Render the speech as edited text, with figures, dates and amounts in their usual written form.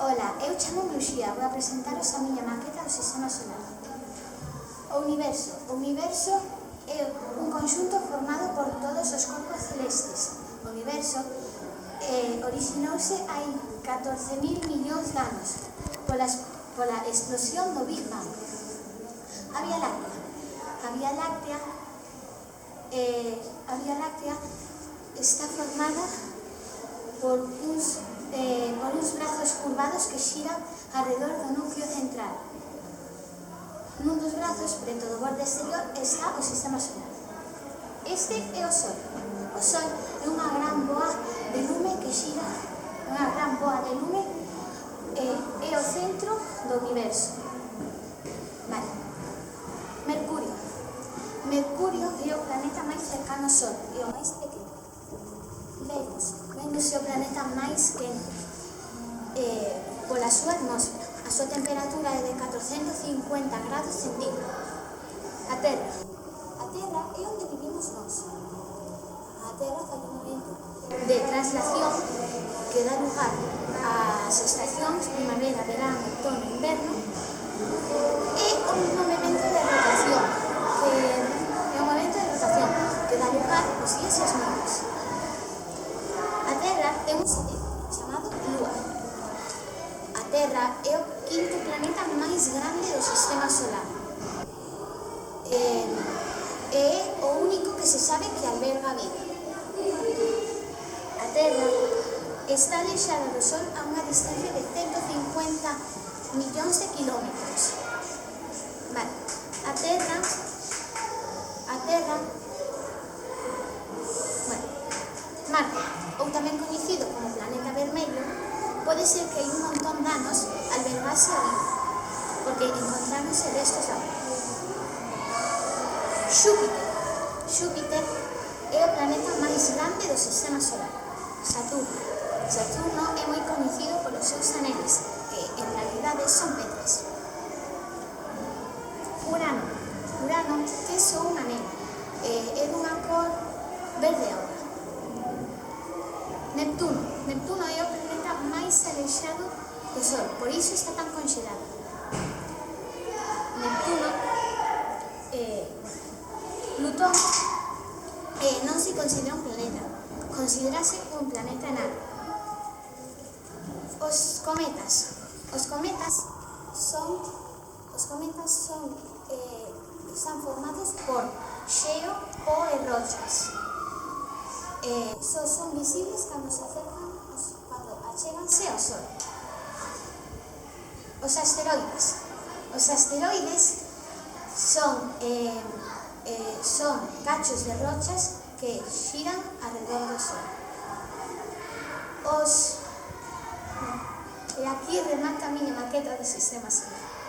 Ola, eu chamo-me Uxía, vou a presentaros a miña maqueta do Sistema Solar. O universo é un conxunto formado por todos os corpos celestes. O universo orixinouse hai 14.000 millóns de anos pola explosión do Big Bang. A Vía Láctea está formada por uns brazos curvados que xiran alrededor do núcleo central. Nun dos brazos, preto do borde exterior, está o Sistema Solar. Este é o Sol. O Sol é unha gran boa de lume que xira, é o centro do universo. Vale. Mercurio é o planeta máis cercano ao Sol, é o máis pequeno. Venus é o planeta máis quente pola súa atmósfera. A súa temperatura é de 450 grados centígrados. A Terra é onde vivimos nós. A Terra fai un momento de traslación que dá lugar ás estacións primavera, verán, outono, inverno, e o movimento de rotación que dá lugar aos días e as noites. A Terra ten un satélite chamado Lúa. A Terra é o quinto planeta máis grande do Sistema Solar. É o único que se sabe que alberga vida. A Terra está alexada do Sol a unha distancia de 150 millóns de kilómetros. Vale. A Terra, Marte, ou tamén coñecido como planeta vermello, pode ser que hai un montón de anos albergase a vida, porque encontráronse restos da vida. Xúpiter é o planeta máis grande do Sistema Solar. Saturno é moi coñecido polos seus aneles, que en realidade son pedras. Urano, que é só un anel, é dunha cor verde auga. Neptuno é o planeta máis alexado do Sol, por iso está tan conxelado. Plutón non se considera un planeta, considerase un planeta enano. Os cometas están formados por xeo, po e rochas. Son visibles cando achéganse ao Sol. Os asteroides son cachos de rochas que xiran alrededor do Sol. E aquí remata a miña maqueta do Sistema Solar.